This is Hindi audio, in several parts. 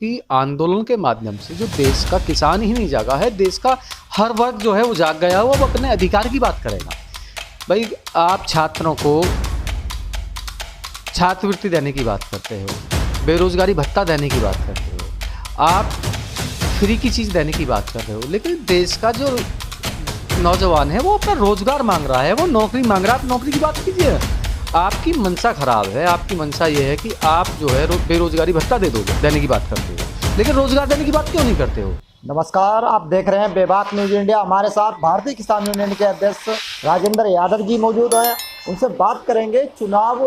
कि आंदोलन के माध्यम से जो देश का किसान ही नहीं जागा है, देश का हर वर्ग जो है वो जाग गया, वो अब अपने अधिकार की बात करेगा। भाई आप छात्रों को छात्रवृत्ति देने की बात करते हो, बेरोजगारी भत्ता देने की बात करते हो, आप फ्री की चीज़ देने की बात कर रहे हो, लेकिन देश का जो नौजवान है वो अपना रोजगार मांग रहा है, वो नौकरी मांग रहा है। आप नौकरी की बात कीजिए। आपकी मंशा खराब है, आपकी मंशा ये है कि आप जो है बेरोजगारी भत्ता देने की बात करते हो, लेकिन रोजगार देने की बात क्यों नहीं करते हो? नमस्कार, आप देख रहे हैं बेबाक न्यूज इंडिया। हमारे साथ भारतीय किसान यूनियन के अध्यक्ष राजेंद्र यादव जी मौजूद हैं। उनसे बात करेंगे। चुनाव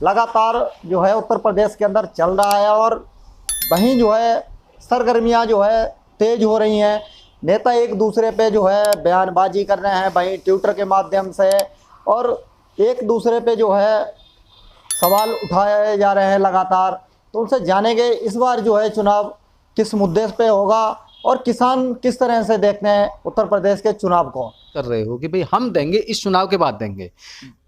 लगातार जो है उत्तर प्रदेश के अंदर चल रहा है और वहीं जो है सरगर्मियां जो है तेज हो रही हैं। नेता एक दूसरे पे जो है बयानबाजी कर रहे हैं, वहीं ट्विटर के माध्यम से, और एक दूसरे पे जो है सवाल उठाए जा रहे हैं लगातार। तो उनसे जानेंगे इस बार जो है चुनाव किस मुद्दे पे होगा और किसान किस तरह से देखते हैं उत्तर प्रदेश के चुनाव को। कर रहे हो कि भाई हम देंगे, इस चुनाव के बाद देंगे,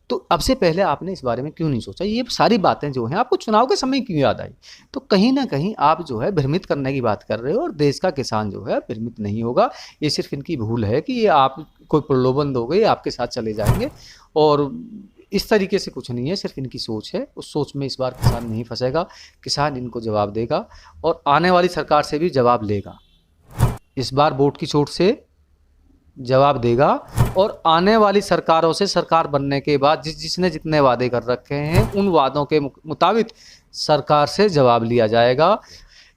तो अब से पहले आपने इस बारे में क्यों नहीं सोचा? ये सारी बातें जो हैं आपको चुनाव के समय क्यों याद आई? तो कहीं ना कहीं आप जो है भ्रमित करने की बात कर रहे हो, और देश का किसान जो है भ्रमित नहीं होगा। ये सिर्फ इनकी भूल है कि ये आप कोई प्रलोभन दोगे, आपके साथ चले जाएंगे, और इस तरीके से कुछ नहीं है, सिर्फ इनकी सोच है। उस सोच में इस बार किसान नहीं फंसेगा, किसान इनको जवाब देगा और आने वाली सरकार से भी जवाब लेगा। इस बार वोट की चोट से जवाब देगा, और आने वाली सरकारों से, सरकार बनने के बाद जिसने जितने वादे कर रखे हैं उन वादों के मुताबिक सरकार से जवाब लिया जाएगा।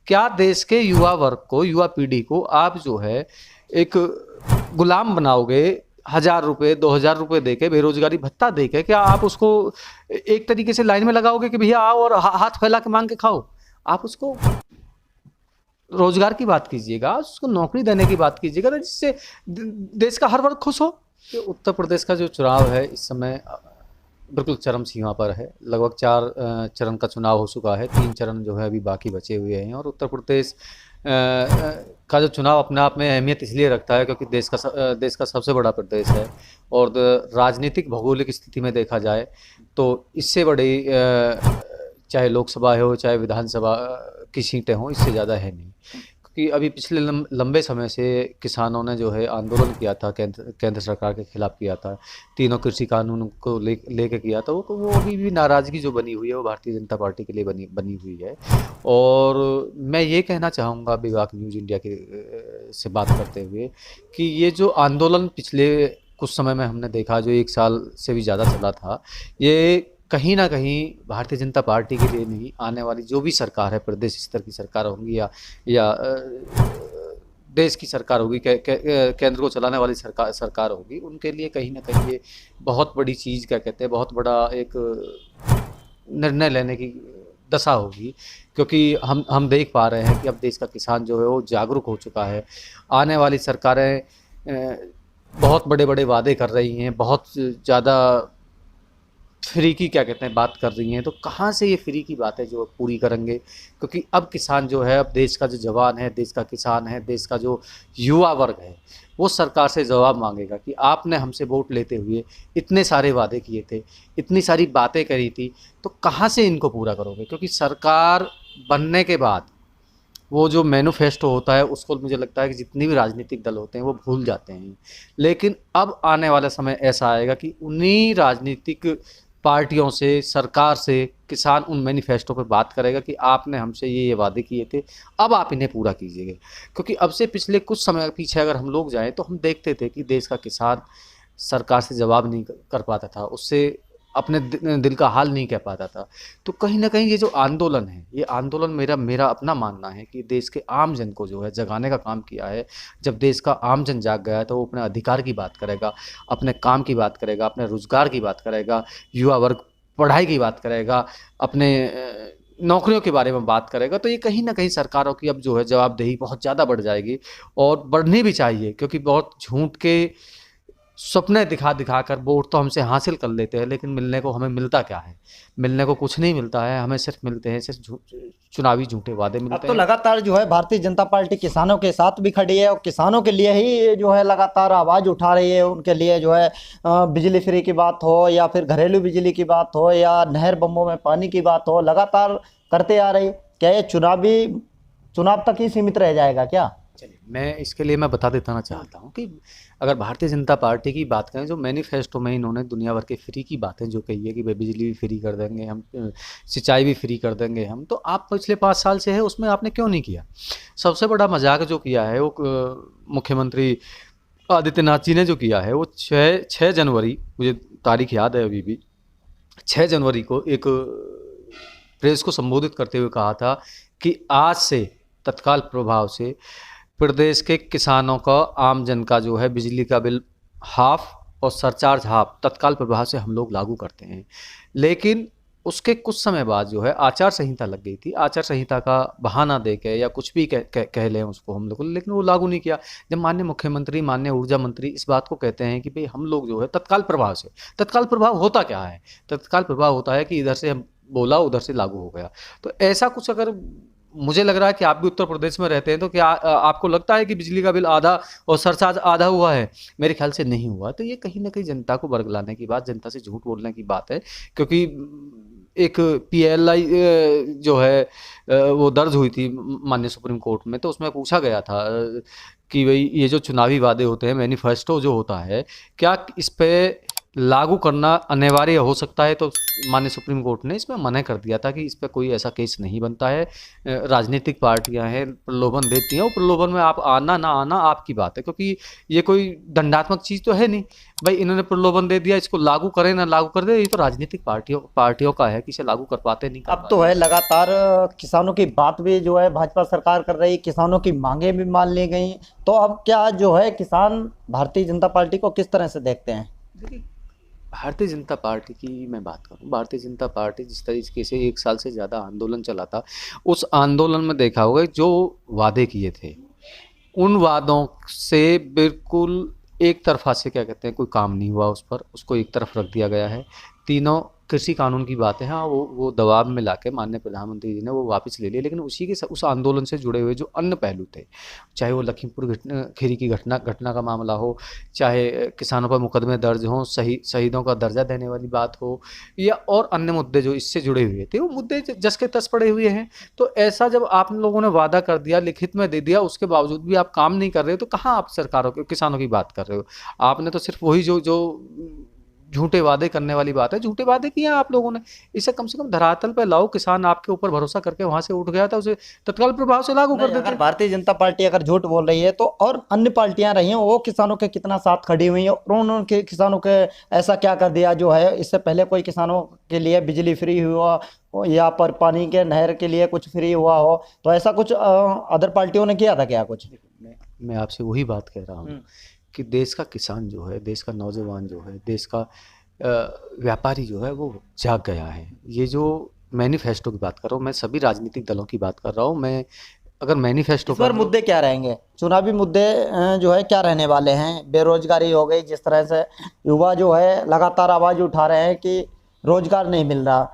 क्या देश के युवा वर्ग को, युवा पीढ़ी को आप जो है एक गुलाम बनाओगे? 1000 रुपये 2000 रुपये दे के, बेरोजगारी भत्ता दे के, क्या आप उसको एक तरीके से लाइन में लगाओगे कि भैया आओ और हाथ फैला के मांग के खाओ? आप उसको रोजगार की बात कीजिएगा, उसको नौकरी देने की बात कीजिएगा, जिससे देश का हर वर्ग खुश हो। तो उत्तर प्रदेश का जो चुनाव है इस समय बिल्कुल चरम सीमा पर है। लगभग 4 चरण का चुनाव हो चुका है, 3 चरण जो है अभी बाकी बचे हुए हैं। और उत्तर प्रदेश का जो चुनाव अपने आप में अहमियत इसलिए रखता है क्योंकि देश का सबसे बड़ा प्रदेश है, और राजनीतिक भौगोलिक स्थिति में देखा जाए तो इससे बड़ी चाहे लोकसभा हो चाहे विधानसभा की सीटें हों, इससे ज़्यादा है नहीं। क्योंकि अभी पिछले लंबे समय से किसानों ने जो है आंदोलन किया था, केंद्र सरकार के खिलाफ किया था, तीनों कृषि कानून को लेके किया था। वो अभी भी नाराज़गी जो बनी हुई है वो भारतीय जनता पार्टी के लिए बनी हुई है। और मैं ये कहना चाहूँगा बेबाक न्यूज़ इंडिया के से बात करते हुए कि ये जो आंदोलन पिछले कुछ समय में हमने देखा, जो 1 साल से भी ज़्यादा चला था, ये कहीं ना कहीं भारतीय जनता पार्टी के लिए नहीं, आने वाली जो भी सरकार है, प्रदेश स्तर की सरकार होंगी या देश की सरकार होगी, केंद्र को चलाने वाली सरकार होगी, उनके लिए कहीं ना कहीं ये बहुत बड़ी चीज़, क्या कहते हैं, बहुत बड़ा एक निर्णय लेने की दशा होगी। क्योंकि हम देख पा रहे हैं कि अब देश का किसान जो है वो जागरूक हो चुका है। आने वाली सरकारें बहुत बड़े बड़े वादे कर रही हैं, बहुत ज़्यादा फ्री की, क्या कहते हैं, बात कर रही हैं। तो कहाँ से ये फ्री की बात है जो पूरी करेंगे? क्योंकि अब किसान जो है, अब देश का जो जवान है, देश का किसान है, देश का जो युवा वर्ग है, वो सरकार से जवाब मांगेगा कि आपने हमसे वोट लेते हुए इतने सारे वादे किए थे, इतनी सारी बातें करी थी, तो कहाँ से इनको पूरा करोगे? क्योंकि सरकार बनने के बाद वो जो मैनिफेस्टो होता है उसको मुझे लगता है कि जितनी भी राजनीतिक दल होते हैं वो भूल जाते हैं। लेकिन अब आने वाला समय ऐसा आएगा कि उन्हीं राजनीतिक पार्टियों से, सरकार से किसान उन मैनिफेस्टो पर बात करेगा कि आपने हमसे ये वादे किए थे, अब आप इन्हें पूरा कीजिएगा। क्योंकि अब से पिछले कुछ समय पीछे अगर हम लोग जाएं तो हम देखते थे कि देश का किसान सरकार से जवाब नहीं कर पाता था, उससे अपने दिल का हाल नहीं कह पाता था। तो कहीं ना कहीं ये जो आंदोलन है, ये आंदोलन मेरा अपना मानना है कि देश के आम जन को जो है जगाने का काम किया है। जब देश का आम जन जाग गया है तो वो अपने अधिकार की बात करेगा, अपने काम की बात करेगा, अपने रोजगार की बात करेगा, युवा वर्ग पढ़ाई की बात करेगा, अपने नौकरियों के बारे में बात करेगा। तो ये कहीं ना कहीं सरकारों की अब जो है जवाबदेही बहुत ज़्यादा बढ़ जाएगी, और बढ़नी भी चाहिए। क्योंकि बहुत झूठ के सपने दिखा कर वोट तो हमसे हासिल कर लेते हैं, लेकिन मिलने को हमें मिलता क्या है? मिलने को कुछ नहीं मिलता है, हमें सिर्फ मिलते हैं चुनावी झूठे वादे मिलते अब तो हैं। लगातार जो है भारतीय जनता पार्टी किसानों के साथ भी खड़ी है और किसानों के लिए ही जो है लगातार आवाज़ उठा रही है। उनके लिए जो है बिजली फ्री की बात हो या फिर घरेलू बिजली की बात हो या नहर बम्बों में पानी की बात हो, लगातार करते आ रही। क्या ये चुनावी चुनाव तक ही सीमित रह जाएगा क्या? चलिए, मैं इसके लिए मैं बता देना चाहता हूँ कि अगर भारतीय जनता पार्टी की बात करें, जो मैनिफेस्टो में इन्होंने दुनिया भर के फ्री की बातें जो कही है कि भाई बिजली भी फ्री कर देंगे हम, सिंचाई भी फ्री कर देंगे हम, तो आप पिछले 5 साल से है उसमें आपने क्यों नहीं किया? सबसे बड़ा मजाक जो किया है वो मुख्यमंत्री आदित्यनाथ जी ने जो किया है वो 6 जनवरी, मुझे तारीख याद है अभी भी, 6 जनवरी को एक प्रेस को संबोधित करते हुए कहा था कि आज से तत्काल प्रभाव से प्रदेश के किसानों का, आम जन का जो है बिजली का बिल हाफ और सरचार्ज हाफ तत्काल प्रभाव से हम लोग लागू करते हैं। लेकिन उसके कुछ समय बाद जो है आचार संहिता लग गई थी, आचार संहिता का बहाना दे के या कुछ भी कह लें उसको हम लोग, लेकिन वो लागू नहीं किया। जब माननीय मुख्यमंत्री, माननीय ऊर्जा मंत्री इस बात को कहते हैं कि भाई हम लोग जो है तत्काल प्रभाव से, तत्काल प्रभाव होता क्या है? तत्काल प्रभाव होता है कि इधर से बोला उधर से लागू हो गया। तो ऐसा कुछ अगर, मुझे लग रहा है कि आप भी उत्तर प्रदेश में रहते हैं, तो क्या आपको लगता है कि बिजली का बिल आधा और सरचार्ज आधा हुआ है? मेरे ख्याल से नहीं हुआ। तो ये कहीं ना कहीं जनता को बरगलाने की बात, जनता से झूठ बोलने की बात है। क्योंकि एक PLI जो है वो दर्ज हुई थी माननीय सुप्रीम कोर्ट में, तो उसमें पूछा गया था कि भाई ये जो चुनावी वादे होते हैं, मैनिफेस्टो जो होता है, क्या इस पे लागू करना अनिवार्य हो सकता है? तो माननीय सुप्रीम कोर्ट ने इसमें मना कर दिया था कि इस पर कोई ऐसा केस नहीं बनता है। राजनीतिक पार्टियां हैं, प्रलोभन देती हैं, वो प्रलोभन में आप आना ना आना आपकी बात है, क्योंकि ये कोई दंडात्मक चीज़ तो है नहीं। भाई इन्होंने प्रलोभन दे दिया, इसको लागू करें ना लागू कर दे, ये तो राजनीतिक पार्टियों का है कि इसे लागू कर पाते नहीं कर अब तो पाते। है लगातार किसानों की बात भी जो है भाजपा सरकार कर रही, किसानों की मांगे भी मान ली गई। तो अब क्या जो है किसान भारतीय जनता पार्टी को किस तरह से देखते हैं? देखिए, भारतीय जनता पार्टी की मैं बात करूं, भारतीय जनता पार्टी जिस तरीके से 1 साल से ज़्यादा आंदोलन चला था, उस आंदोलन में देखा होगा जो वादे किए थे, उन वादों से बिल्कुल एक तरफा से, क्या कहते हैं, कोई काम नहीं हुआ उस पर, उसको एक तरफ रख दिया गया है। तीनों कृषि कानून की बातें हैं, हाँ, वो दबाव में लाके माननीय प्रधानमंत्री जी ने वो वापस ले लिए, लेकिन उसी के उस आंदोलन से जुड़े हुए जो अन्य पहलू थे, चाहे वो लखीमपुर खीरी की घटना का मामला हो, चाहे किसानों पर मुकदमे दर्ज हों, शहीदों का दर्जा देने वाली बात हो, या और अन्य मुद्दे जो इससे जुड़े हुए थे, वो मुद्दे जस के तस पड़े हुए हैं। तो ऐसा जब आप लोगों ने वादा कर दिया, लिखित में दे दिया, उसके बावजूद भी आप काम नहीं कर रहे हो, तो कहाँ आप सरकारों के, किसानों की बात कर रहे हो? आपने तो सिर्फ वही जो झूठे वादे करने वाली बात है, झूठे वादे किए हैं आप लोगों ने। इसे कम से कम धरातल पे लाओ। किसान आपके ऊपर भरोसा करके वहां से उठ गया था, उसे तत्काल प्रभाव से लागू कर नहीं, देते। अगर भारतीय जनता पार्टी अगर झूठ बोल रही है तो और अन्य पार्टियां रही हैं, वो किसानों के कितना साथ खड़ी हुई हैं और उन्होंने किसानों के ऐसा क्या कर दिया जो है इससे पहले कोई किसानों के लिए बिजली फ्री हुआ या पर पानी के नहर के लिए कुछ फ्री हुआ हो? तो ऐसा कुछ अदर पार्टियों ने किया था क्या कुछ? मैं आपसे वही बात कह रहा हूँ कि देश का किसान जो है, देश का नौजवान जो है, देश का व्यापारी जो है वो जाग गया है। ये जो मैनिफेस्टो की बात कर रहा हूँ, मैं सभी राजनीतिक दलों की बात कर रहा हूँ। मैं अगर मैनिफेस्टो इस पर मुद्दे क्या रहेंगे? चुनावी मुद्दे जो है क्या रहने वाले हैं? बेरोजगारी हो गई, जिस तरह से युवा जो है लगातार आवाज उठा रहे हैं कि रोजगार नहीं मिल रहा,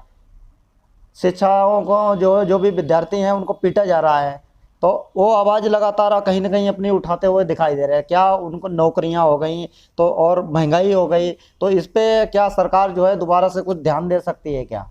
शिक्षाओं को जो भी विद्यार्थी हैं उनको पीटा जा रहा है, तो वो आवाज़ लगातार कहीं ना कहीं अपनी उठाते हुए दिखाई दे रहे हैं। क्या उनको नौकरियां हो गई तो और महंगाई हो गई, तो इस पे क्या सरकार जो है दोबारा से कुछ ध्यान दे सकती है क्या?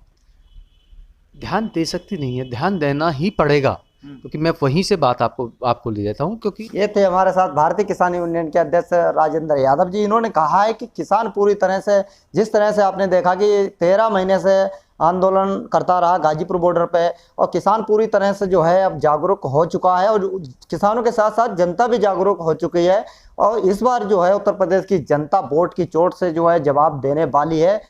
ध्यान दे सकती नहीं है, ध्यान देना ही पड़ेगा, क्योंकि मैं वहीं से बात आपको ले जाता हूँ। क्योंकि ये थे हमारे साथ भारतीय किसान यूनियन के अध्यक्ष राजेंद्र यादव जी। इन्होंने कहा है कि किसान पूरी तरह से, जिस तरह से आपने देखा कि 13 महीने से आंदोलन करता रहा गाजीपुर बॉर्डर पे, और किसान पूरी तरह से जो है अब जागरूक हो चुका है और किसानों के साथ साथ जनता भी जागरूक हो चुकी है। और इस बार जो है उत्तर प्रदेश की जनता वोट की चोट से जो है जवाब देने वाली है।